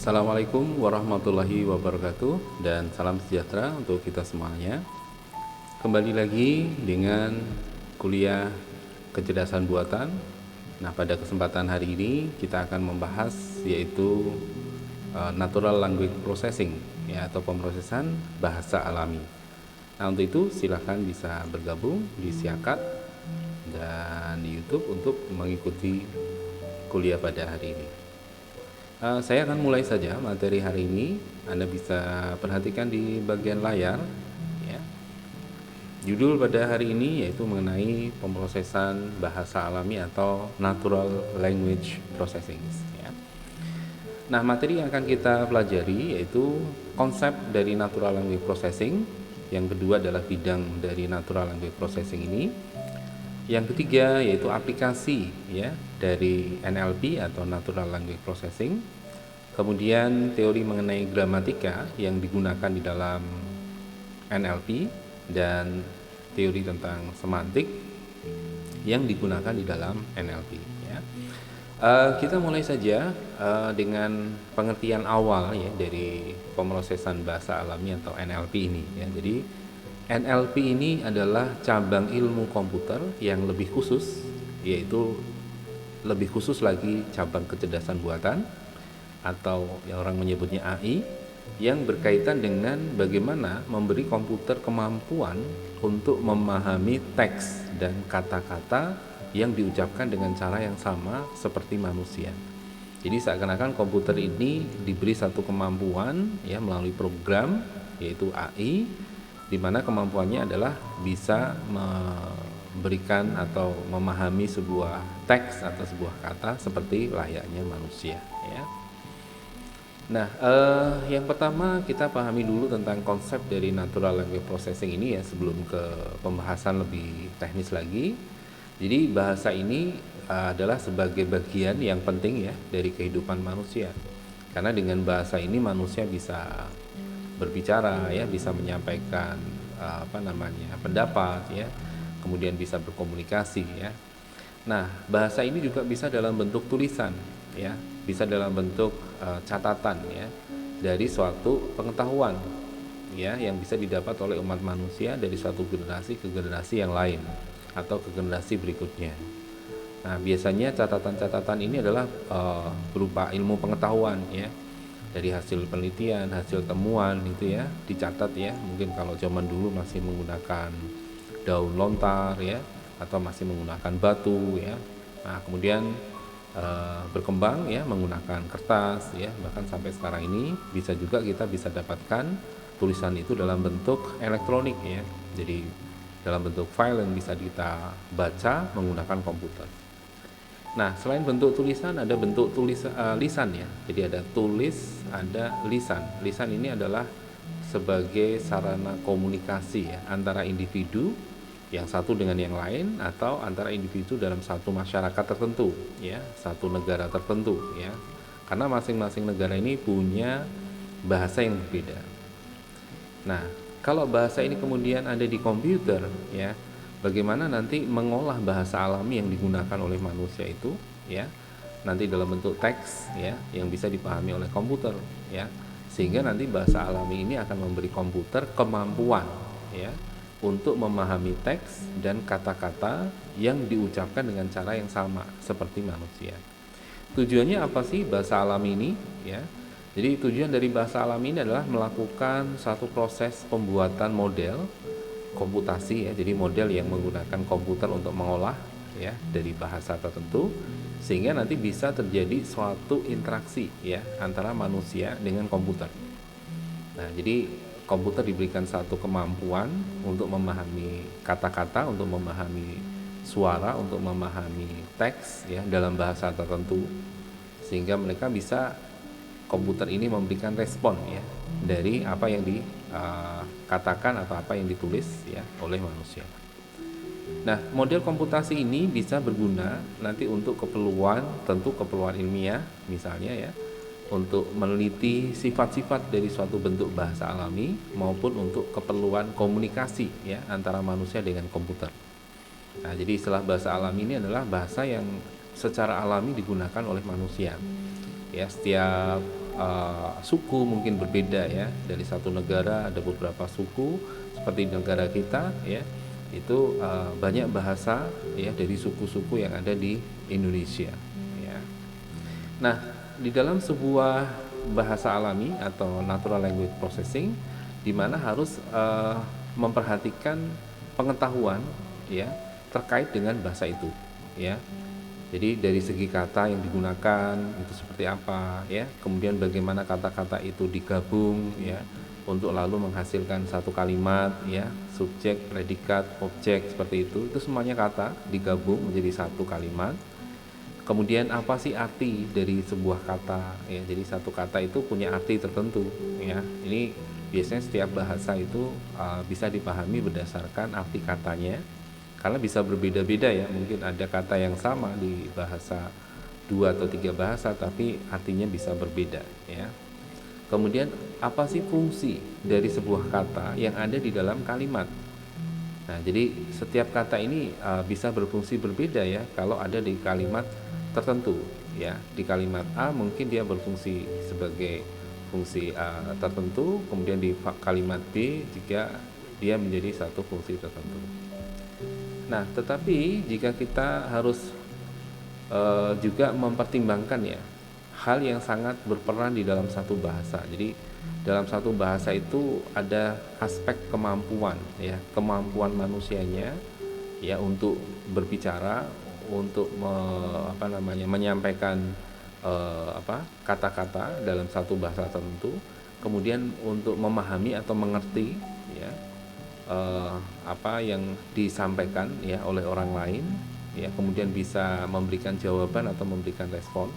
Assalamualaikum warahmatullahi wabarakatuh, dan salam sejahtera untuk kita semuanya. Kembali lagi dengan kuliah kecerdasan buatan. Nah, pada kesempatan hari ini kita akan membahas yaitu natural language processing, ya, atau pemrosesan bahasa alami. Nah, untuk itu silahkan bisa bergabung di Siakat dan di YouTube untuk mengikuti kuliah pada hari ini. Saya akan mulai saja materi hari ini. Anda bisa perhatikan di bagian layar, ya. Judul pada hari ini yaitu mengenai pemrosesan bahasa alami atau natural language processing, ya. Nah, materi yang akan kita pelajari yaitu konsep dari natural language processing. Yang kedua adalah bidang dari natural language processing ini. Yang ketiga yaitu aplikasi, ya, dari NLP atau natural language processing. Kemudian teori mengenai gramatika yang digunakan di dalam NLP dan teori tentang semantik yang digunakan di dalam NLP, ya. Kita mulai saja dengan pengertian awal, ya, dari pemrosesan bahasa alami atau NLP ini, ya. Jadi NLP ini adalah cabang ilmu komputer yang lebih khusus, yaitu lebih khusus lagi cabang kecerdasan buatan atau yang orang menyebutnya AI, yang berkaitan dengan bagaimana memberi komputer kemampuan untuk memahami teks dan kata-kata yang diucapkan dengan cara yang sama seperti manusia. Jadi seakan-akan komputer ini diberi satu kemampuan, ya, melalui program yaitu AI, di mana kemampuannya adalah bisa memberikan atau memahami sebuah teks atau sebuah kata seperti layaknya manusia, ya. Nah, yang pertama kita pahami dulu tentang konsep dari natural language processing ini, ya, sebelum ke pembahasan lebih teknis lagi. Jadi bahasa ini adalah sebagai bagian yang penting, ya, dari kehidupan manusia. Karena dengan bahasa ini manusia bisa berbicara, ya, bisa menyampaikan pendapat, ya, kemudian bisa berkomunikasi, ya. Nah, bahasa ini juga bisa dalam bentuk tulisan, ya, bisa dalam bentuk catatan, ya, dari suatu pengetahuan, ya, yang bisa didapat oleh umat manusia dari suatu generasi ke generasi yang lain atau ke generasi berikutnya. Nah, biasanya catatan-catatan ini adalah berupa ilmu pengetahuan, ya, dari hasil penelitian, hasil temuan, itu, ya, dicatat, ya. Mungkin kalau zaman dulu masih menggunakan daun lontar, ya, atau masih menggunakan batu, ya. Nah, kemudian berkembang, ya, menggunakan kertas, ya, bahkan sampai sekarang ini bisa juga kita bisa dapatkan tulisan itu dalam bentuk elektronik, ya. Jadi dalam bentuk file yang bisa kita baca menggunakan komputer. Nah, selain bentuk tulisan ada bentuk lisan, ya. Jadi ada tulis, ada lisan. Lisan ini adalah sebagai sarana komunikasi, ya, antara individu yang satu dengan yang lain atau antara individu dalam satu masyarakat tertentu, ya, satu negara tertentu, ya. Karena masing-masing negara ini punya bahasa yang berbeda. Nah, kalau bahasa ini kemudian ada di komputer, ya, bagaimana nanti mengolah bahasa alami yang digunakan oleh manusia itu, ya, nanti dalam bentuk teks, ya, yang bisa dipahami oleh komputer, ya, sehingga nanti bahasa alami ini akan memberi komputer kemampuan, ya, untuk memahami teks dan kata-kata yang diucapkan dengan cara yang sama seperti manusia. Tujuannya apa sih bahasa alami ini, ya? Jadi tujuan dari bahasa alami ini adalah melakukan satu proses pembuatan model komputasi ya. Jadi model yang menggunakan komputer untuk mengolah ya dari bahasa tertentu sehingga nanti bisa terjadi suatu interaksi ya antara manusia dengan komputer. Nah, jadi komputer diberikan satu kemampuan untuk memahami kata-kata, untuk memahami suara, untuk memahami teks ya dalam bahasa tertentu sehingga mereka bisa komputer ini memberikan respon ya dari apa yang dikatakan atau apa yang ditulis ya oleh manusia. Nah, model komputasi ini bisa berguna nanti untuk keperluan ilmiah misalnya ya, untuk meneliti sifat-sifat dari suatu bentuk bahasa alami maupun untuk keperluan komunikasi ya antara manusia dengan komputer. Nah, jadi istilah bahasa alami ini adalah bahasa yang secara alami digunakan oleh manusia. Ya, setiap suku mungkin berbeda ya. Dari satu negara ada beberapa suku seperti di negara kita ya. Itu banyak bahasa ya dari suku-suku yang ada di Indonesia ya. Nah, di dalam sebuah bahasa alami atau natural language processing di mana harus memperhatikan pengetahuan ya terkait dengan bahasa itu ya. Jadi dari segi kata yang digunakan itu seperti apa ya, kemudian bagaimana kata-kata itu digabung ya untuk lalu menghasilkan satu kalimat ya, subjek, predikat, objek seperti itu semuanya kata digabung menjadi satu kalimat. Kemudian apa sih arti dari sebuah kata ya, jadi satu kata itu punya arti tertentu ya. Ini biasanya setiap bahasa itu bisa dipahami berdasarkan arti katanya. Karena bisa berbeda-beda ya, mungkin ada kata yang sama di bahasa 2 atau 3 bahasa tapi artinya bisa berbeda ya. Kemudian apa sih fungsi dari sebuah kata yang ada di dalam kalimat? Nah, jadi setiap kata ini bisa berfungsi berbeda ya kalau ada di kalimat tertentu ya. Di kalimat A mungkin dia berfungsi sebagai fungsi tertentu, kemudian di kalimat B jika dia menjadi satu fungsi tertentu. Nah, tetapi jika kita harus juga mempertimbangkan ya hal yang sangat berperan di dalam satu bahasa. Jadi dalam satu bahasa itu ada aspek kemampuan ya, kemampuan manusianya ya untuk berbicara, untuk menyampaikan kata-kata dalam satu bahasa tertentu, kemudian untuk memahami atau mengerti ya apa yang disampaikan ya oleh orang lain ya, kemudian bisa memberikan jawaban atau memberikan respon,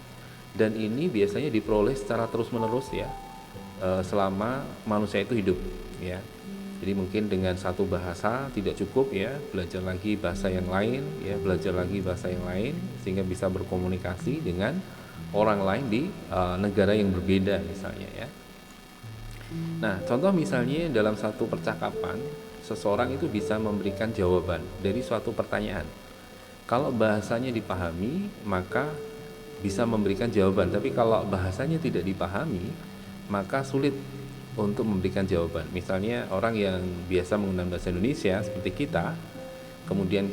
dan ini biasanya diperoleh secara terus-menerus ya selama manusia itu hidup ya. Jadi mungkin dengan satu bahasa tidak cukup ya, belajar lagi bahasa yang lain ya, belajar lagi bahasa yang lain sehingga bisa berkomunikasi dengan orang lain di negara yang berbeda misalnya ya. Nah, contoh misalnya dalam satu percakapan seseorang itu bisa memberikan jawaban dari suatu pertanyaan. Kalau bahasanya dipahami, maka bisa memberikan jawaban. Tapi kalau bahasanya tidak dipahami, maka sulit untuk memberikan jawaban. Misalnya orang yang biasa menggunakan bahasa Indonesia seperti kita, kemudian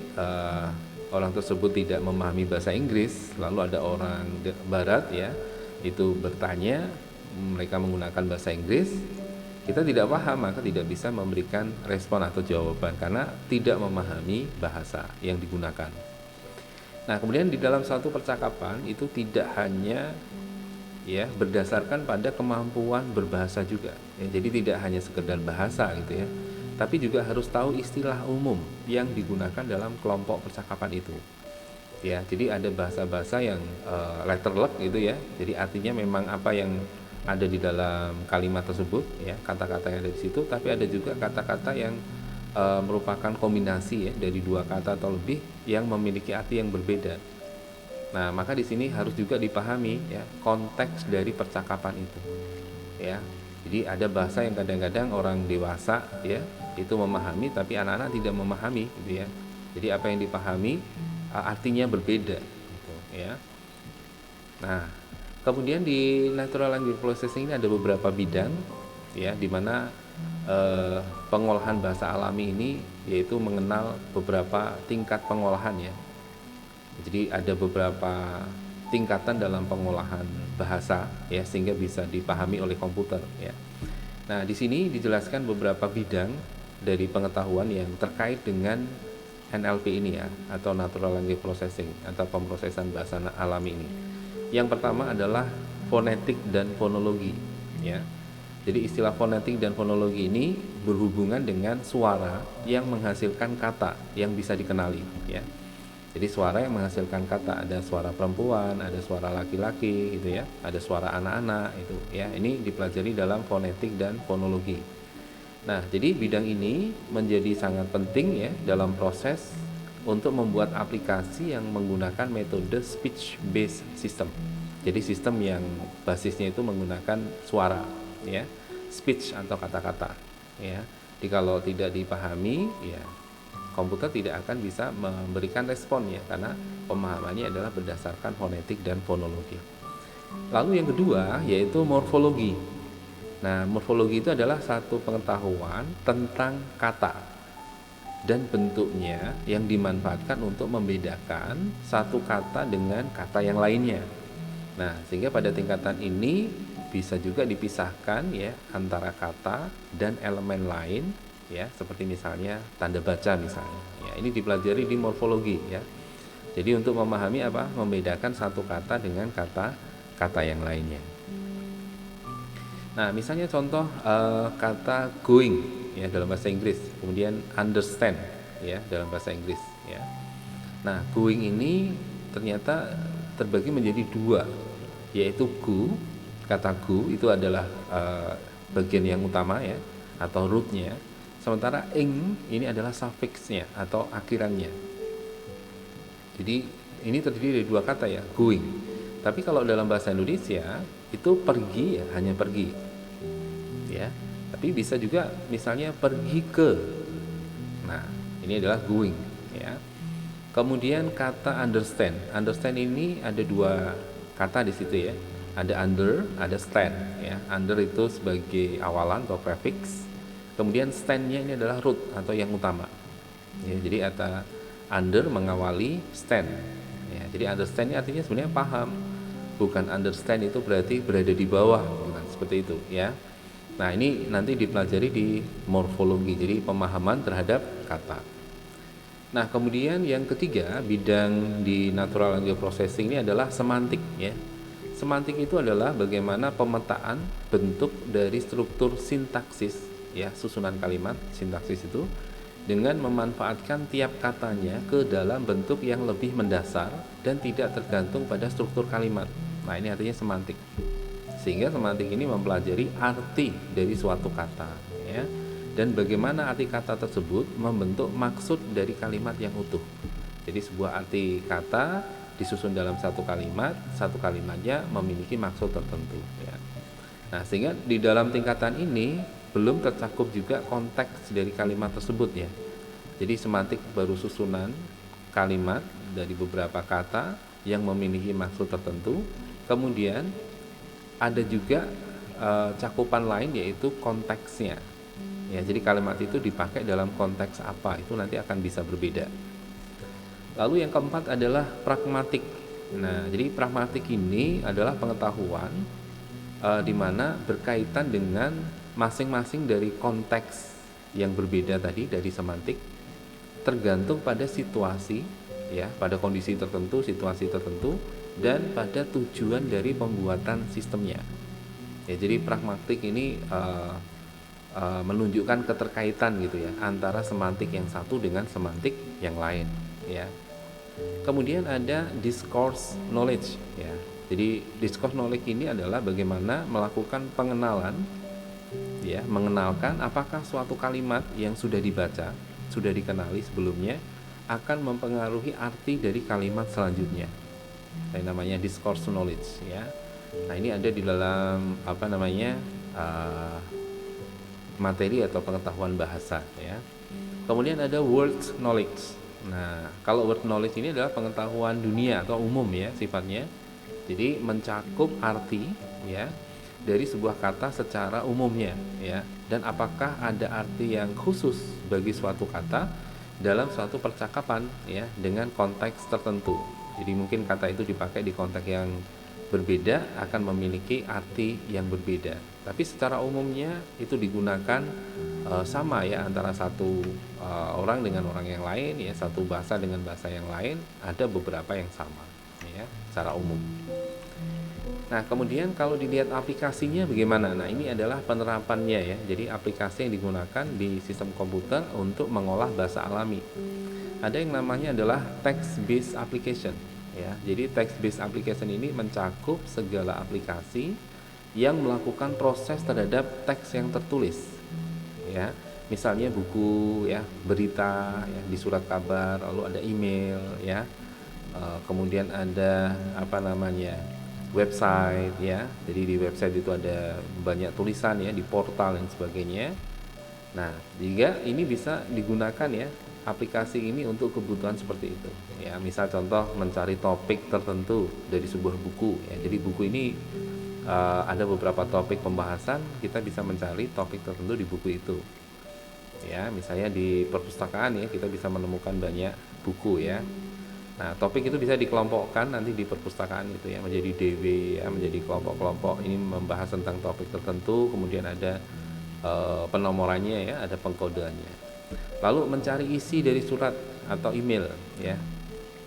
orang tersebut tidak memahami bahasa Inggris, lalu ada orang Barat ya, itu bertanya, mereka menggunakan bahasa Inggris, kita tidak paham, maka tidak bisa memberikan respon atau jawaban karena tidak memahami bahasa yang digunakan. Nah, kemudian di dalam satu percakapan itu tidak hanya ya berdasarkan pada kemampuan berbahasa juga ya, jadi tidak hanya sekedar bahasa gitu ya, tapi juga harus tahu istilah umum yang digunakan dalam kelompok percakapan itu ya. Jadi ada bahasa-bahasa yang letterlek gitu ya, jadi artinya memang apa yang ada di dalam kalimat tersebut ya, kata-kata yang ada di situ, tapi ada juga kata-kata yang merupakan kombinasi ya dari dua kata atau lebih yang memiliki arti yang berbeda. Nah, maka di sini harus juga dipahami ya konteks dari percakapan itu ya. Jadi ada bahasa yang kadang-kadang orang dewasa ya itu memahami, tapi anak-anak tidak memahami gitu ya. Jadi apa yang dipahami artinya berbeda gitu ya. Nah, kemudian di natural language processing ini ada beberapa bidang ya, di mana pengolahan bahasa alami ini yaitu mengenal beberapa tingkat pengolahan ya. Jadi ada beberapa tingkatan dalam pengolahan bahasa ya, sehingga bisa dipahami oleh komputer ya. Nah, di sini dijelaskan beberapa bidang dari pengetahuan yang terkait dengan NLP ini ya, atau Natural Language Processing atau pemrosesan bahasa alami ini. Yang pertama adalah fonetik dan fonologi ya. Jadi istilah fonetik dan fonologi ini berhubungan dengan suara yang menghasilkan kata yang bisa dikenali ya. Jadi suara yang menghasilkan kata, ada suara perempuan, ada suara laki-laki gitu ya, ada suara anak-anak itu ya. Ini dipelajari dalam fonetik dan fonologi. Nah, jadi bidang ini menjadi sangat penting ya dalam proses untuk membuat aplikasi yang menggunakan metode speech based system. Jadi sistem yang basisnya itu menggunakan suara ya, speech atau kata-kata ya. Jadi kalau tidak dipahami ya, komputer tidak akan bisa memberikan respon ya, karena pemahamannya adalah berdasarkan fonetik dan fonologi. Lalu yang kedua yaitu morfologi. Nah, morfologi itu adalah satu pengetahuan tentang kata dan bentuknya yang dimanfaatkan untuk membedakan satu kata dengan kata yang lainnya. Nah, sehingga pada tingkatan ini bisa juga dipisahkan ya antara kata dan elemen lain ya, seperti misalnya tanda baca misalnya. Ya, ini dipelajari di morfologi ya. Jadi untuk memahami apa? Membedakan satu kata dengan kata yang lainnya. Nah, misalnya contoh kata going ya dalam bahasa Inggris, kemudian understand ya dalam bahasa Inggris ya. Nah, going ini ternyata terbagi menjadi dua, yaitu go, kata go itu adalah bagian yang utama ya atau rootnya, sementara ing ini adalah suffixnya atau akhirannya. Jadi ini terdiri dari dua kata ya, going. Tapi kalau dalam bahasa Indonesia itu pergi ya, hanya pergi ya. Tapi bisa juga misalnya pergi ke. Nah, ini adalah going ya. Kemudian kata understand. Understand ini ada dua kata di situ ya. Ada under, ada stand ya. Under itu sebagai awalan atau prefix. Kemudian stand-nya ini adalah root atau yang utama. Ya, jadi kata under mengawali stand. Ya, jadi understand ini artinya sebenarnya paham. Bukan understand itu berarti berada di bawah, bukan seperti itu ya. Nah, ini nanti dipelajari di morfologi. Jadi pemahaman terhadap kata. Nah, kemudian yang ketiga bidang di natural language processing ini adalah semantik ya. Semantik itu adalah bagaimana pemetaan bentuk dari struktur sintaksis ya, susunan kalimat, sintaksis itu dengan memanfaatkan tiap katanya ke dalam bentuk yang lebih mendasar dan tidak tergantung pada struktur kalimat. Nah, ini artinya semantik. Sehingga semantik ini mempelajari arti dari suatu kata ya, dan bagaimana arti kata tersebut membentuk maksud dari kalimat yang utuh. Jadi sebuah arti kata disusun dalam satu kalimatnya memiliki maksud tertentu ya. Nah, sehingga di dalam tingkatan ini belum tercakup juga konteks dari kalimat tersebut ya. Jadi semantik baru susunan kalimat dari beberapa kata yang memiliki maksud tertentu. Kemudian ada juga cakupan lain yaitu konteksnya. Ya, jadi kalimat itu dipakai dalam konteks apa, itu nanti akan bisa berbeda. Lalu yang keempat adalah pragmatik. Nah, jadi pragmatik ini adalah pengetahuan di mana berkaitan dengan masing-masing dari konteks yang berbeda tadi dari semantik, tergantung pada situasi ya, pada kondisi tertentu, situasi tertentu, dan pada tujuan dari pembuatan sistemnya. Ya, jadi pragmatik ini menunjukkan keterkaitan gitu ya antara semantik yang satu dengan semantik yang lain ya. Kemudian ada discourse knowledge ya. Jadi discourse knowledge ini adalah bagaimana melakukan pengenalan ya, mengenalkan apakah suatu kalimat yang sudah dibaca, sudah dikenali sebelumnya akan mempengaruhi arti dari kalimat selanjutnya. Ini namanya discourse knowledge ya. Nah, ini ada di dalam materi atau pengetahuan bahasa ya. Kemudian ada word knowledge. Nah, kalau word knowledge ini adalah pengetahuan dunia atau umum ya sifatnya. Jadi mencakup arti ya dari sebuah kata secara umumnya ya, dan apakah ada arti yang khusus bagi suatu kata dalam suatu percakapan ya dengan konteks tertentu. Jadi mungkin kata itu dipakai di konteks yang berbeda akan memiliki arti yang berbeda. Tapi secara umumnya itu digunakan sama ya, antara satu orang dengan orang yang lain ya, satu bahasa dengan bahasa yang lain, ada beberapa yang sama ya secara umum. Nah, kemudian kalau dilihat aplikasinya bagaimana? Nah, ini adalah penerapannya ya. Jadi aplikasi yang digunakan di sistem komputer untuk mengolah bahasa alami. Ada yang namanya adalah text based application ya. Jadi text based application ini mencakup segala aplikasi yang melakukan proses terhadap teks yang tertulis ya. Misalnya buku ya, berita ya, di surat kabar, lalu ada email ya. Kemudian ada apa namanya? Website ya. Jadi di website itu ada banyak tulisan ya, di portal dan sebagainya. Nah, jika ini bisa digunakan ya, aplikasi ini untuk kebutuhan seperti itu. Ya, misal contoh mencari topik tertentu dari sebuah buku ya. Jadi buku ini ada beberapa topik pembahasan, kita bisa mencari topik tertentu di buku itu. Ya, misalnya di perpustakaan ya, kita bisa menemukan banyak buku ya. Nah, topik itu bisa dikelompokkan nanti di perpustakaan itu ya, menjadi DW ya, menjadi kelompok-kelompok. Ini membahas tentang topik tertentu, kemudian ada penomorannya ya, ada pengkodeannya. Lalu mencari isi dari surat atau email ya.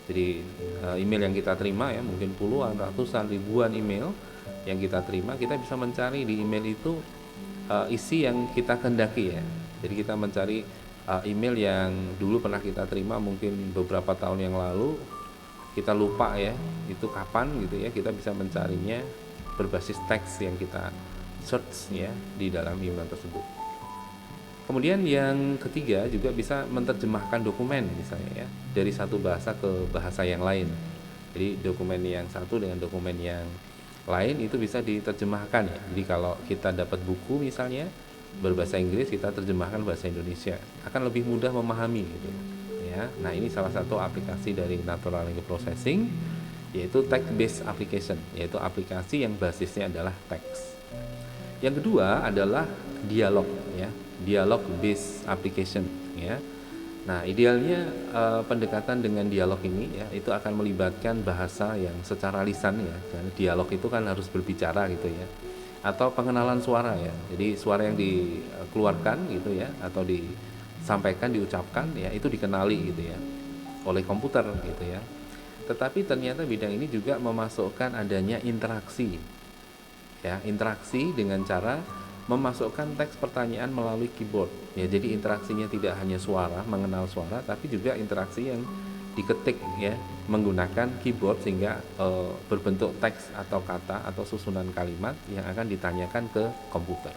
Jadi email yang kita terima ya, mungkin puluhan, ratusan, ribuan email yang kita terima, kita bisa mencari di email itu isi yang kita kehendaki ya. Jadi kita mencari email yang dulu pernah kita terima mungkin beberapa tahun yang lalu, kita lupa ya itu kapan gitu ya, kita bisa mencarinya berbasis teks yang kita search ya di dalam email tersebut. Kemudian yang ketiga juga bisa menerjemahkan dokumen misalnya ya, dari satu bahasa ke bahasa yang lain. Jadi dokumen yang satu dengan dokumen yang lain itu bisa diterjemahkan ya. Jadi kalau kita dapat buku misalnya berbahasa Inggris, kita terjemahkan bahasa Indonesia, akan lebih mudah memahami gitu ya. Nah, ini salah satu aplikasi dari Natural Language Processing, yaitu text based application, yaitu aplikasi yang basisnya adalah teks. Yang kedua adalah dialog ya, dialog based application ya. Nah, idealnya pendekatan dengan dialog ini ya, itu akan melibatkan bahasa yang secara lisan ya, karena dialog itu kan harus berbicara gitu ya, atau pengenalan suara ya. Jadi suara yang dikeluarkan gitu ya, atau disampaikan, diucapkan ya, itu dikenali gitu ya oleh komputer gitu ya. Tetapi ternyata bidang ini juga memasukkan adanya interaksi ya, interaksi dengan cara memasukkan teks pertanyaan melalui keyboard ya. Jadi interaksinya tidak hanya suara, mengenal suara, tapi juga interaksi yang diketik ya menggunakan keyboard, sehingga berbentuk teks atau kata atau susunan kalimat yang akan ditanyakan ke komputer.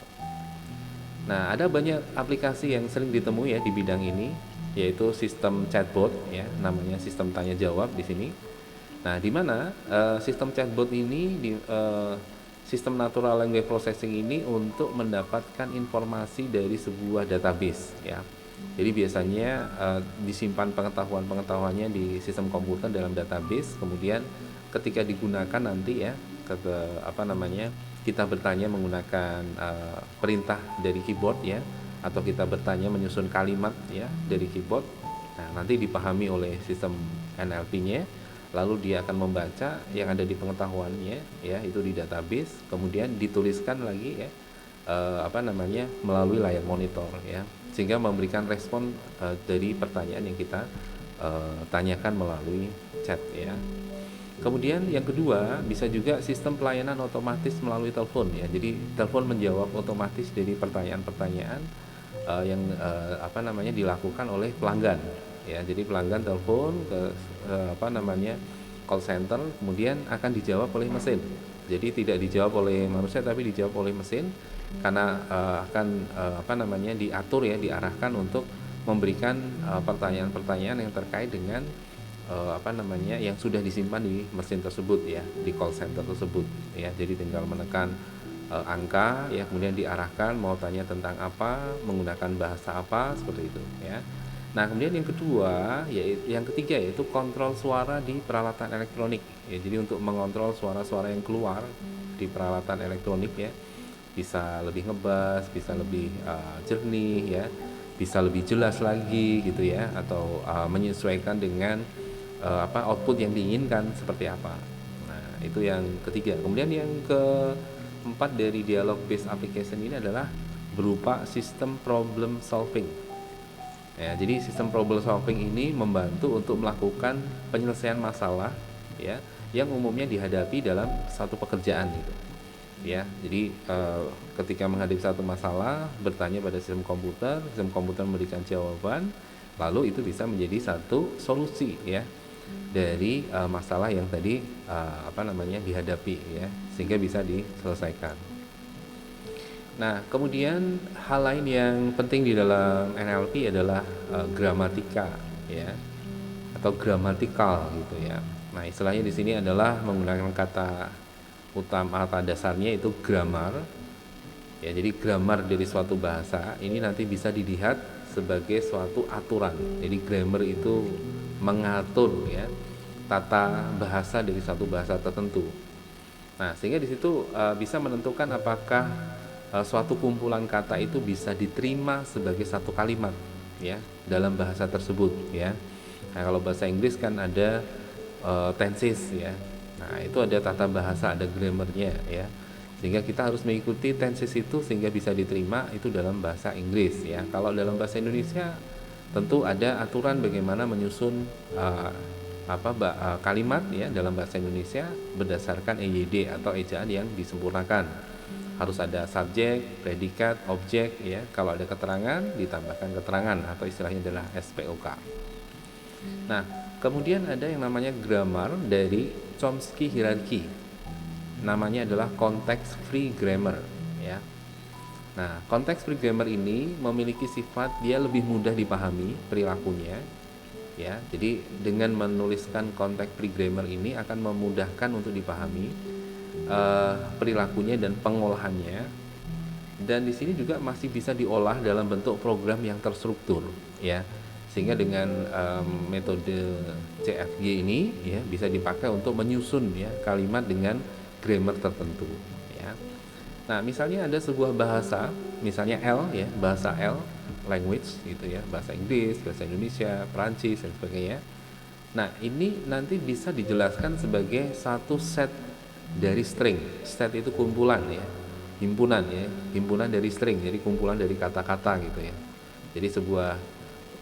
Nah, ada banyak aplikasi yang sering ditemui ya di bidang ini, yaitu sistem chatbot ya, namanya sistem tanya jawab di sini. Nah, di mana sistem chatbot ini sistem natural language processing ini untuk mendapatkan informasi dari sebuah database ya. Jadi biasanya disimpan pengetahuannya di sistem komputer dalam database, kemudian ketika digunakan nanti ya kita bertanya menggunakan perintah dari keyboard ya, atau kita bertanya menyusun kalimat ya dari keyboard. Nah, nanti dipahami oleh sistem NLP-nya, lalu dia akan membaca yang ada di pengetahuannya ya, itu di database, kemudian dituliskan lagi ya melalui layar monitor ya, sehingga memberikan respon dari pertanyaan yang kita tanyakan melalui chat ya. Kemudian yang kedua, bisa juga sistem pelayanan otomatis melalui telepon ya. Jadi telepon menjawab otomatis dari pertanyaan-pertanyaan yang dilakukan oleh pelanggan ya. Jadi pelanggan telepon ke call center, kemudian akan dijawab oleh mesin. Jadi tidak dijawab oleh manusia, tapi dijawab oleh mesin, karena diatur ya, diarahkan untuk memberikan pertanyaan-pertanyaan yang terkait dengan yang sudah disimpan di mesin tersebut ya, di call center tersebut ya. Jadi tinggal menekan angka ya, kemudian diarahkan mau tanya tentang apa, menggunakan bahasa apa, seperti itu ya. Nah, kemudian yang kedua, yang ketiga yaitu kontrol suara di peralatan elektronik ya. Jadi untuk mengontrol suara-suara yang keluar di peralatan elektronik ya, bisa lebih ngebas, bisa lebih jernih ya, bisa lebih jelas lagi gitu ya, atau menyesuaikan dengan output yang diinginkan seperti apa. Nah, itu yang ketiga. Kemudian yang keempat dari dialog based application ini adalah berupa sistem problem solving. Ya, jadi sistem problem solving ini membantu untuk melakukan penyelesaian masalah ya yang umumnya dihadapi dalam satu pekerjaan gitu. Ya, jadi ketika menghadapi satu masalah bertanya pada sistem komputer memberikan jawaban, lalu itu bisa menjadi satu solusi ya dari masalah yang tadi dihadapi ya, sehingga bisa diselesaikan. Nah, kemudian hal lain yang penting di dalam NLP adalah gramatika ya, atau gramatikal gitu ya. Nah, istilahnya di sini adalah menggunakan kata utama, kata dasarnya itu grammar. Ya, jadi grammar dari suatu bahasa ini nanti bisa dilihat sebagai suatu aturan. Jadi grammar itu mengatur ya tata bahasa dari suatu bahasa tertentu. Nah, sehingga di situ bisa menentukan apakah suatu kumpulan kata itu bisa diterima sebagai satu kalimat ya dalam bahasa tersebut ya. Nah, kalau bahasa Inggris kan ada tenses ya. Nah, itu ada tata bahasa, ada grammarnya ya. Sehingga kita harus mengikuti tenses itu sehingga bisa diterima itu dalam bahasa Inggris ya. Kalau dalam bahasa Indonesia tentu ada aturan bagaimana menyusun kalimat ya dalam bahasa Indonesia berdasarkan EYD atau ejaan yang disempurnakan. Harus ada subjek, predikat, objek ya. Kalau ada keterangan ditambahkan keterangan atau istilahnya adalah SPOK. Nah, kemudian ada yang namanya grammar dari Chomsky hierarchy. Namanya adalah context free grammar ya. Nah, context free grammar ini memiliki sifat dia lebih mudah dipahami perilakunya ya. Jadi dengan menuliskan context free grammar ini akan memudahkan untuk dipahami perilakunya dan pengolahannya, dan di sini juga masih bisa diolah dalam bentuk program yang terstruktur ya, sehingga dengan metode CFG ini ya bisa dipakai untuk menyusun ya kalimat dengan grammar tertentu ya. Nah, misalnya ada sebuah bahasa, misalnya L ya, bahasa L language gitu ya, bahasa Inggris, bahasa Indonesia, Perancis dan sebagainya. Nah, ini nanti bisa dijelaskan sebagai satu set dari string. Set itu kumpulan ya, himpunan ya, himpunan dari string, jadi kumpulan dari kata-kata gitu ya. Jadi sebuah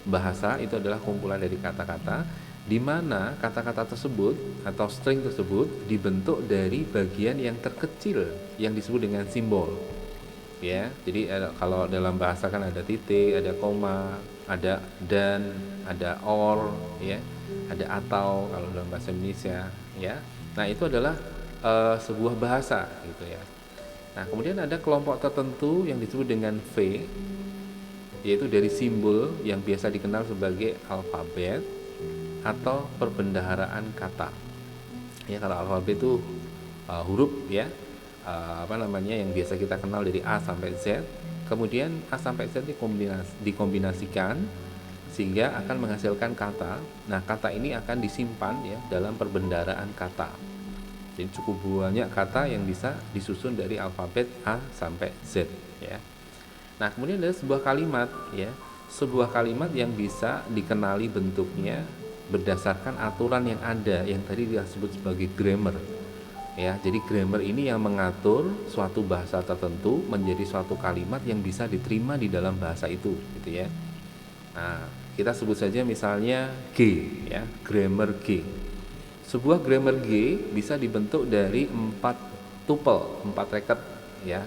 bahasa itu adalah kumpulan dari kata-kata, di mana kata-kata tersebut atau string tersebut dibentuk dari bagian yang terkecil yang disebut dengan simbol ya. Jadi kalau dalam bahasa kan ada titik, ada koma, ada dan, ada or ya, ada atau kalau dalam bahasa Indonesia ya. Nah, itu adalah sebuah bahasa gitu ya. Nah, kemudian ada kelompok tertentu yang disebut dengan V, yaitu dari simbol yang biasa dikenal sebagai alfabet atau perbendaharaan kata ya. Kalau alfabet itu huruf ya, yang biasa kita kenal dari A sampai Z. Kemudian A sampai Z dikombinasikan sehingga akan menghasilkan kata. Nah, kata ini akan disimpan ya dalam perbendaharaan kata. Jadi cukup banyak kata yang bisa disusun dari alfabet A sampai Z ya. Nah, kemudian ada sebuah kalimat ya, sebuah kalimat yang bisa dikenali bentuknya berdasarkan aturan yang ada yang tadi disebut sebagai grammar ya. Jadi grammar ini yang mengatur suatu bahasa tertentu menjadi suatu kalimat yang bisa diterima di dalam bahasa itu gitu ya. Nah, kita sebut saja misalnya G ya, grammar G. Sebuah grammar G bisa dibentuk dari 4 tuple, 4 reket ya,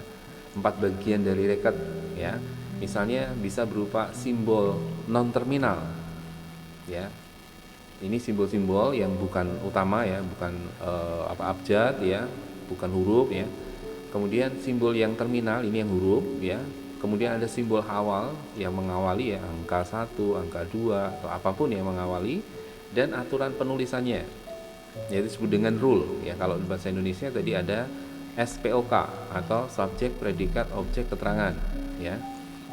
4 bagian dari reket ya. Misalnya bisa berupa simbol non terminal ya. Ini simbol-simbol yang bukan utama ya, bukan abjad ya, bukan huruf ya. Kemudian simbol yang terminal ini yang huruf ya. Kemudian ada simbol awal yang mengawali ya, angka 1, angka 2 atau apapun yang mengawali, dan aturan penulisannya yaitu disebut dengan rule ya. Kalau di bahasa Indonesia tadi ada SPOK atau subjek, predikat, objek, keterangan ya.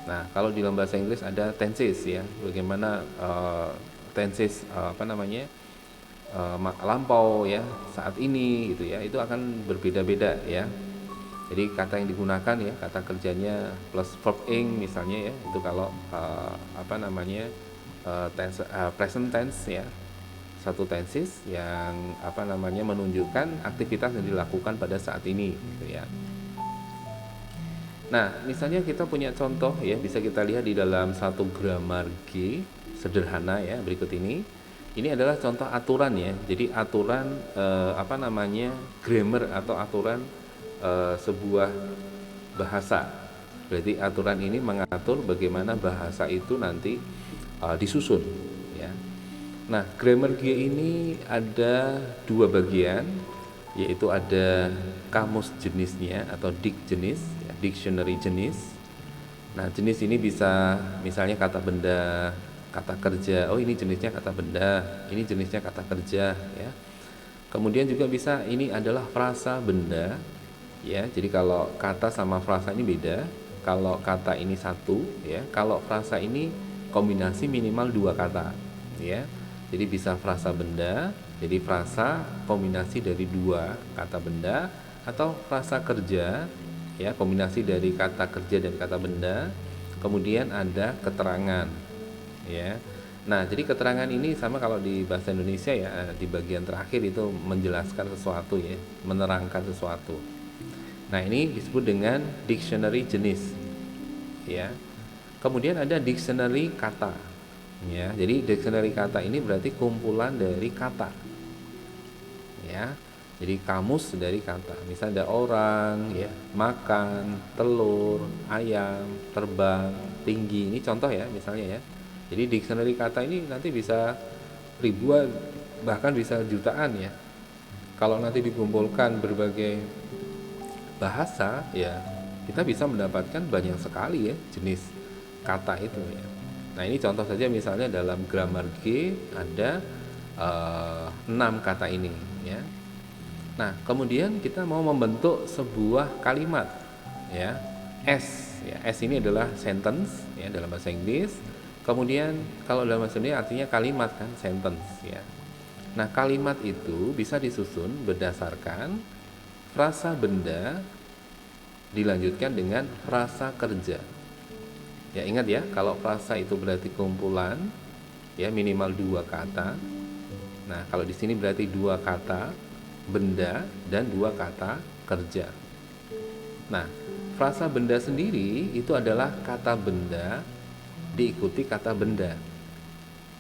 Nah, kalau di dalam bahasa Inggris ada tenses ya, bagaimana tenses lampau ya, saat ini gitu ya, itu akan berbeda-beda ya. Jadi kata yang digunakan ya, kata kerjanya plus verb ing misalnya ya, itu kalau present tense ya. satu tenses yang menunjukkan aktivitas yang dilakukan pada saat ini gitu ya. Nah, misalnya kita punya contoh ya, bisa kita lihat di dalam satu grammar G sederhana ya, berikut ini. Ini adalah contoh aturan ya. Jadi aturan grammar atau aturan sebuah bahasa. Berarti aturan ini mengatur bagaimana bahasa itu nanti disusun ya. Nah, grammar G ini ada dua bagian, yaitu ada kamus jenisnya atau jenis ya, dictionary jenis. Nah, jenis ini bisa misalnya kata benda, kata kerja. Oh, ini jenisnya kata benda, ini jenisnya kata kerja ya. Kemudian juga bisa ini adalah frasa benda ya. Jadi kalau kata sama frasa ini beda. Kalau kata ini satu ya, kalau frasa ini kombinasi minimal dua kata ya. Jadi bisa frasa benda, jadi frasa kombinasi dari dua kata benda, atau frasa kerja ya, kombinasi dari kata kerja dan kata benda. Kemudian ada keterangan ya. Nah, jadi keterangan ini sama kalau di bahasa Indonesia ya, di bagian terakhir itu menjelaskan sesuatu ya, menerangkan sesuatu. Nah, ini disebut dengan dictionary jenis ya. Kemudian ada dictionary kata ya. Jadi dictionary kata ini berarti kumpulan dari kata ya. Jadi kamus dari kata. Misalnya ada orang ya, makan, telur, ayam, terbang, tinggi. Ini contoh ya misalnya ya. Jadi dictionary kata ini nanti bisa ribuan, bahkan bisa jutaan ya. Kalau nanti dikumpulkan berbagai bahasa ya, kita bisa mendapatkan banyak sekali ya jenis kata itu ya. Nah, ini contoh saja misalnya dalam grammar G ada 6 kata ini ya. Nah, kemudian kita mau membentuk sebuah kalimat ya. S ya. S ini adalah sentence ya dalam bahasa Inggris. Kemudian kalau dalam bahasa Indonesia artinya kalimat kan, sentence ya. Nah, kalimat itu bisa disusun berdasarkan frasa benda dilanjutkan dengan frasa kerja. Ya, ingat ya, kalau frasa itu berarti kumpulan ya, minimal dua kata. Nah, kalau di sini berarti dua kata benda dan dua kata kerja. Nah, frasa benda sendiri itu adalah kata benda diikuti kata benda.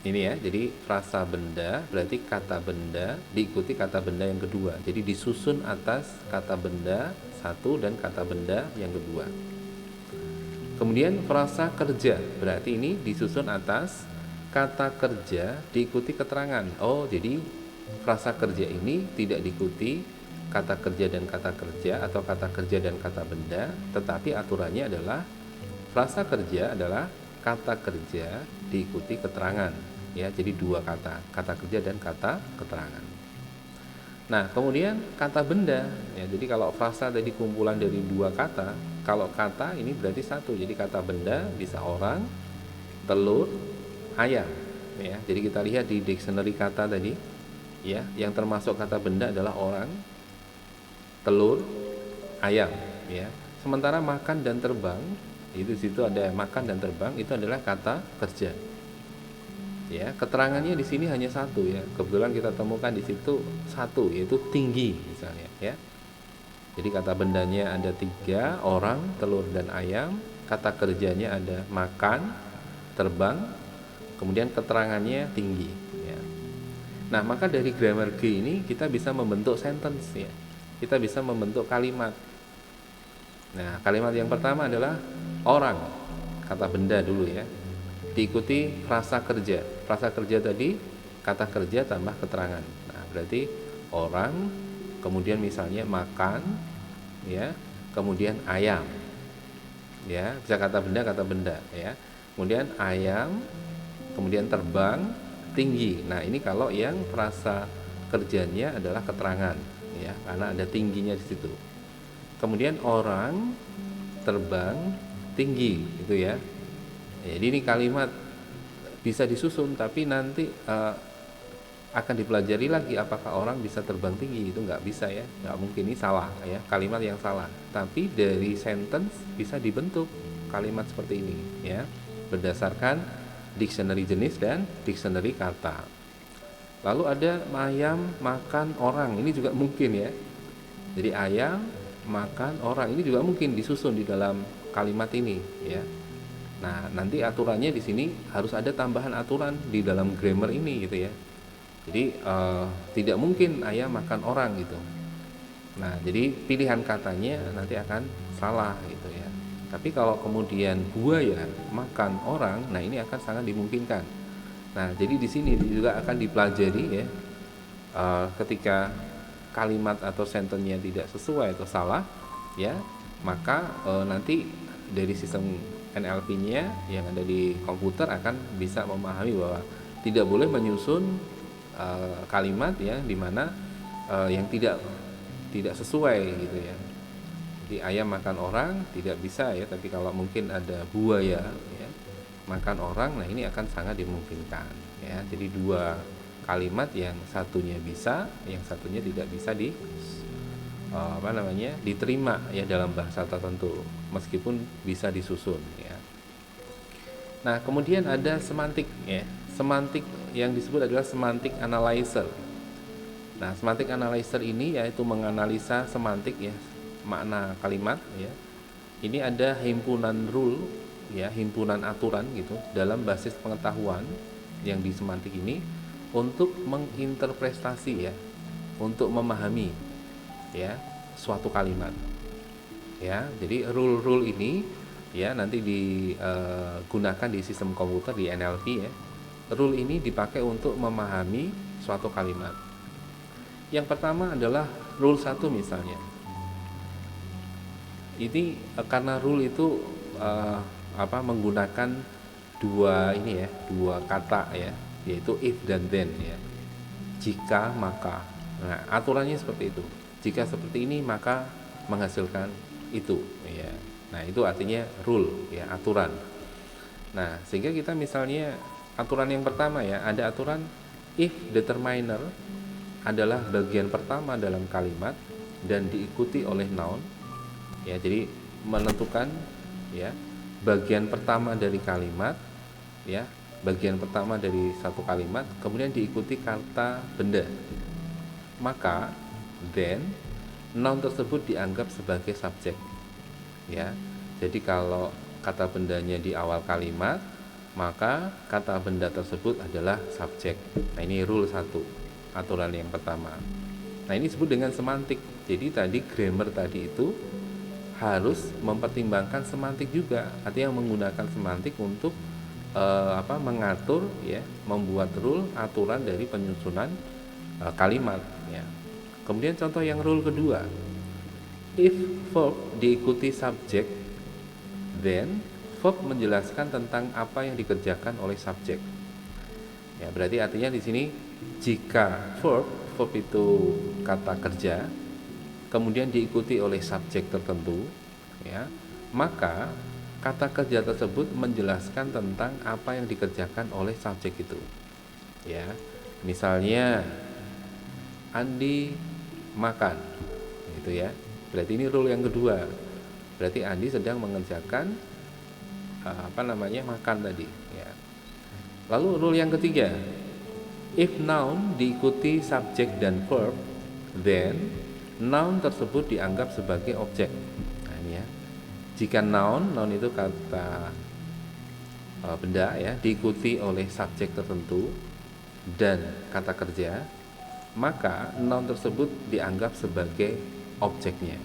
Ini ya, jadi frasa benda berarti kata benda diikuti kata benda yang kedua. Jadi disusun atas kata benda satu dan kata benda yang kedua. Kemudian frasa kerja berarti ini disusun atas kata kerja diikuti keterangan. Oh, jadi frasa kerja ini tidak diikuti kata kerja dan kata kerja atau kata kerja dan kata benda, tetapi aturannya adalah frasa kerja adalah kata kerja diikuti keterangan ya, jadi dua kata kerja dan kata keterangan. Nah, kemudian kata benda ya, jadi kalau frasa tadi kumpulan dari dua kata, kalau kata ini berarti satu, jadi kata benda bisa orang, telur, ayam ya. Jadi kita lihat di dictionary kata tadi ya, yang termasuk kata benda adalah orang, telur, ayam ya. Sementara makan dan terbang itu situ ada makan dan terbang, itu adalah kata kerja ya. Keterangannya di sini hanya satu ya, kebetulan kita temukan di situ satu, yaitu tinggi misalnya ya. Jadi kata bendanya ada tiga, orang, telur, dan ayam. Kata kerjanya ada makan, terbang, kemudian keterangannya tinggi ya. Nah, maka dari grammar G ini kita bisa membentuk sentence ya, kita bisa membentuk kalimat. Nah, kalimat yang pertama adalah orang, kata benda dulu ya, diikuti frasa kerja. Frasa kerja tadi kata kerja tambah keterangan. Nah, berarti orang, kemudian misalnya makan ya, kemudian ayam ya, bisa kata benda ya. Kemudian ayam, kemudian terbang, tinggi. Nah, ini kalau yang frasa kerjanya adalah keterangan ya, karena ada tingginya di situ. Kemudian orang, terbang, tinggi gitu ya. Jadi ini kalimat bisa disusun, tapi nanti akan dipelajari lagi apakah orang bisa terbang tinggi. Itu nggak bisa ya, nggak mungkin, ini salah ya, kalimat yang salah. Tapi dari sentence bisa dibentuk kalimat seperti ini ya, berdasarkan dictionary jenis dan dictionary kata. Lalu ada ayam makan orang, ini juga mungkin ya. Jadi ayam makan orang ini juga mungkin disusun di dalam kalimat ini ya. Nah, nanti aturannya di sini harus ada tambahan aturan di dalam grammar ini gitu ya. Jadi tidak mungkin ayam makan orang gitu. Nah, jadi pilihan katanya nanti akan salah gitu ya. Tapi kalau kemudian buaya makan orang, nah ini akan sangat dimungkinkan. Nah, jadi di sini juga akan dipelajari ya, ketika kalimat atau sentennya tidak sesuai atau salah, ya, maka nanti dari sistem NLP-nya yang ada di komputer akan bisa memahami bahwa tidak boleh menyusun kalimat ya, dimana yang tidak sesuai gitu ya. Jadi ayam makan orang tidak bisa ya, tapi kalau mungkin ada buaya ya makan orang, nah ini akan sangat dimungkinkan ya. Jadi dua kalimat, yang satunya bisa, yang satunya tidak bisa diterima ya dalam bahasa tertentu meskipun bisa disusun ya. Nah, kemudian ada semantik ya. Semantik yang disebut adalah semantik analyzer. Nah, semantik analyzer ini yaitu menganalisa semantik ya, makna kalimat ya. Ini ada himpunan rule ya, himpunan aturan gitu dalam basis pengetahuan yang di semantik ini untuk menginterpretasi ya, untuk memahami ya suatu kalimat ya. Jadi rule-rule ini ya nanti digunakan di sistem komputer, di NLP ya. Rule ini dipakai untuk memahami suatu kalimat. Yang pertama adalah rule 1 misalnya. Ini karena rule itu menggunakan dua kata ya, yaitu if dan then ya. Jika maka. Nah, aturannya seperti itu. Jika seperti ini maka menghasilkan itu ya. Nah, itu artinya rule ya, aturan. Nah, sehingga kita misalnya aturan yang pertama ya, ada aturan if determiner adalah bagian pertama dalam kalimat dan diikuti oleh noun ya. Jadi menentukan ya bagian pertama dari kalimat ya, bagian pertama dari satu kalimat kemudian diikuti kata benda, maka then noun tersebut dianggap sebagai subjek ya. Jadi kalau kata bendanya di awal kalimat, maka kata benda tersebut adalah subjek. Nah, ini rule 1, aturan yang pertama. Nah, ini disebut dengan semantik. Jadi tadi grammar tadi itu harus mempertimbangkan semantik juga, artinya menggunakan semantik untuk mengatur ya, membuat rule, aturan dari penyusunan kalimat ya. Kemudian contoh yang rule kedua, if verb diikuti subjek, then verb menjelaskan tentang apa yang dikerjakan oleh subjek ya. Berarti artinya di sini jika verb itu kata kerja kemudian diikuti oleh subjek tertentu ya, maka kata kerja tersebut menjelaskan tentang apa yang dikerjakan oleh subjek itu ya. Misalnya Andi makan gitu ya, berarti ini rule yang kedua, berarti Andi sedang mengerjakan makan tadi ya. Lalu rule yang ketiga, if noun diikuti subjek dan verb, then noun tersebut dianggap sebagai objek. Nah, ini ya. Jika noun itu kata benda ya, diikuti oleh subjek tertentu dan kata kerja, maka noun tersebut dianggap sebagai objeknya.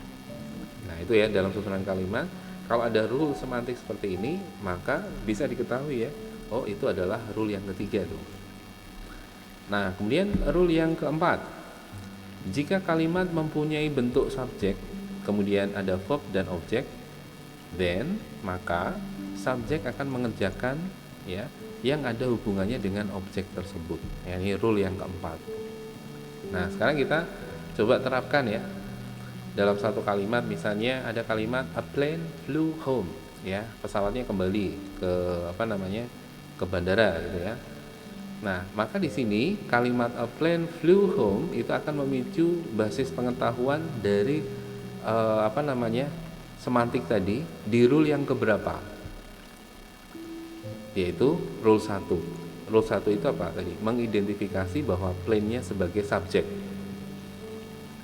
Nah, itu ya dalam susunan kalimat. Kalau ada rule semantik seperti ini, maka bisa diketahui ya, oh itu adalah rule yang ketiga tuh. Nah, kemudian rule yang keempat, jika kalimat mempunyai bentuk subjek, kemudian ada verb dan objek, then maka subjek akan mengerjakan ya yang ada hubungannya dengan objek tersebut. Ya, ini rule yang keempat. Nah, sekarang kita coba terapkan ya. Dalam satu kalimat, misalnya ada kalimat a plane flew home ya, pesawatnya kembali ke ke bandara gitu ya. Nah, maka di sini kalimat a plane flew home itu akan memicu basis pengetahuan dari semantik tadi di rule yang keberapa? Yaitu rule 1. rule 1 itu apa tadi? Mengidentifikasi bahwa plane-nya sebagai subjek.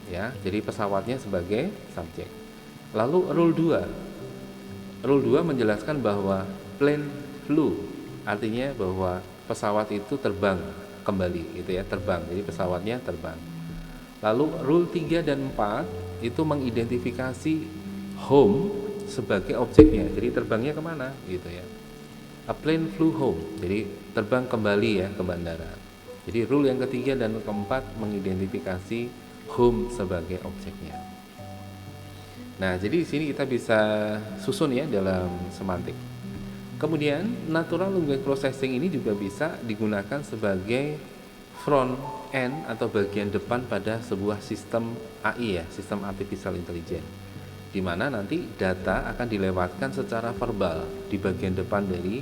Ya, jadi pesawatnya sebagai subjek. Lalu rule 2. Rule 2 menjelaskan bahwa plane flew, artinya bahwa pesawat itu terbang kembali gitu ya, terbang. Jadi pesawatnya terbang. Lalu rule 3 dan 4 itu mengidentifikasi home sebagai objeknya. Jadi terbangnya kemana gitu ya. A plane flew home. Jadi terbang kembali ya ke bandara. Jadi rule yang ketiga dan keempat mengidentifikasi home sebagai objeknya. Nah, jadi di sini kita bisa susun ya dalam semantik. Kemudian natural language processing ini juga bisa digunakan sebagai front end atau bagian depan pada sebuah sistem AI ya, sistem artificial intelligence, di mana nanti data akan dilewatkan secara verbal di bagian depan dari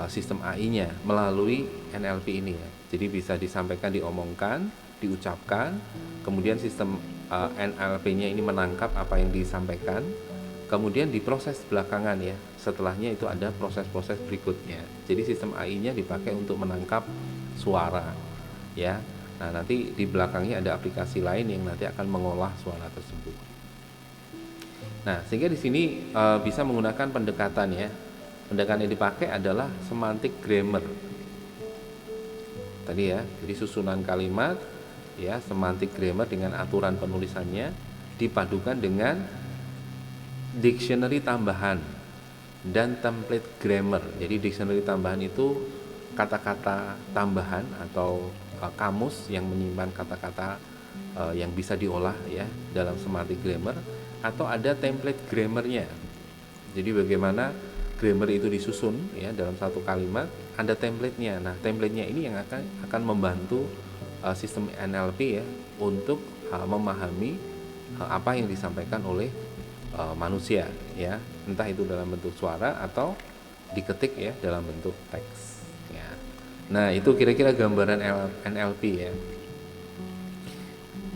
sistem AI-nya melalui NLP ini ya. Jadi bisa disampaikan, diomongkan, diucapkan, kemudian sistem NLP-nya ini menangkap apa yang disampaikan, kemudian diproses belakangan ya. Setelahnya itu ada proses-proses berikutnya. Jadi sistem AI-nya dipakai untuk menangkap suara ya. Nah, nanti di belakangnya ada aplikasi lain yang nanti akan mengolah suara tersebut. Nah, sehingga di sini bisa menggunakan pendekatan ya. Pendekatan yang dipakai adalah semantic grammar. Tadi ya, jadi susunan kalimat ya, semantic grammar dengan aturan penulisannya dipadukan dengan dictionary tambahan dan template grammar. Jadi dictionary tambahan itu kata-kata tambahan atau kamus yang menyimpan kata-kata yang bisa diolah ya dalam semantic grammar, atau ada template grammarnya. Jadi bagaimana grammar itu disusun ya dalam satu kalimat, ada template-nya. Nah, template-nya ini yang akan membantu sistem NLP ya untuk memahami apa yang disampaikan oleh manusia ya, entah itu dalam bentuk suara atau diketik ya dalam bentuk teks ya. Nah, itu kira-kira gambaran NLP ya.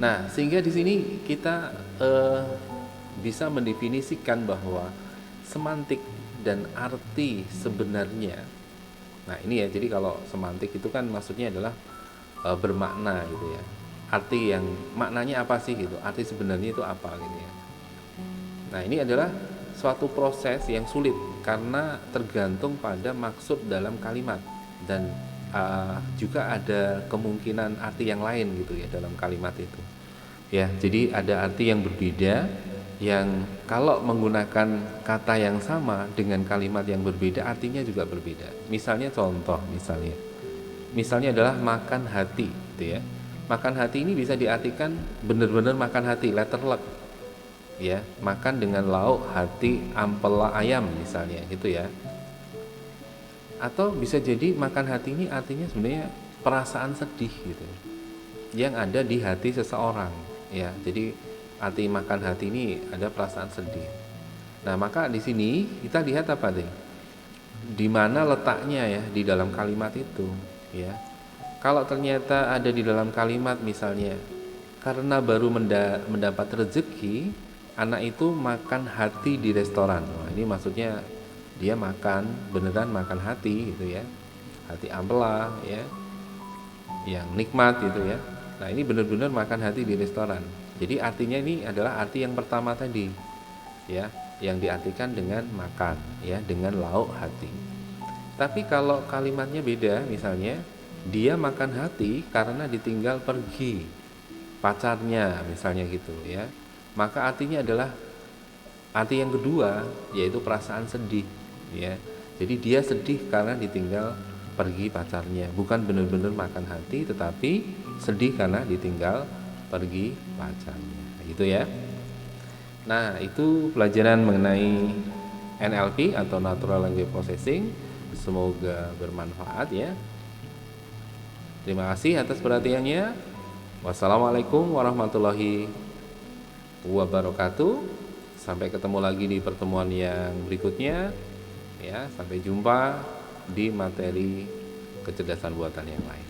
Nah, sehingga di sini kita bisa mendefinisikan bahwa semantik dan arti sebenarnya. Nah, ini ya, jadi kalau semantik itu kan maksudnya adalah bermakna gitu ya. Arti yang maknanya apa sih gitu, arti sebenarnya itu apa gitu ya. Nah, ini adalah suatu proses yang sulit karena tergantung pada maksud dalam kalimat, dan juga ada kemungkinan arti yang lain gitu ya dalam kalimat itu ya. Jadi ada arti yang berbeda yang kalau menggunakan kata yang sama dengan kalimat yang berbeda artinya juga berbeda. Misalnya contoh, misalnya adalah makan hati gitu ya. Makan hati ini bisa diartikan benar-benar makan hati, letter luck ya, makan dengan lauk hati ampela ayam misalnya gitu ya. Atau bisa jadi makan hati ini artinya sebenarnya perasaan sedih gitu yang ada di hati seseorang ya. Jadi arti makan hati ini ada perasaan sedih. Nah, maka di sini kita lihat apa deh? Di mana letaknya ya di dalam kalimat itu ya. Kalau ternyata ada di dalam kalimat misalnya karena baru mendapat rezeki, anak itu makan hati di restoran. Wah, ini maksudnya dia makan, beneran makan hati gitu ya. Hati ampela ya. Yang nikmat gitu ya. Nah, ini benar-benar makan hati di restoran. Jadi artinya ini adalah arti yang pertama tadi ya, yang diartikan dengan makan ya, dengan lauk hati. Tapi kalau kalimatnya beda, misalnya dia makan hati karena ditinggal pergi pacarnya misalnya gitu ya, maka artinya adalah arti yang kedua, yaitu perasaan sedih ya. Jadi dia sedih karena ditinggal pergi pacarnya, bukan benar-benar makan hati tetapi sedih karena ditinggal pergi pacarnya gitu ya. Nah, itu pelajaran mengenai NLP atau Natural Language Processing. Semoga bermanfaat ya. Terima kasih atas perhatiannya. Wassalamualaikum warahmatullahi wabarakatuh. Sampai ketemu lagi di pertemuan yang berikutnya ya. Sampai jumpa di materi kecerdasan buatan yang lain.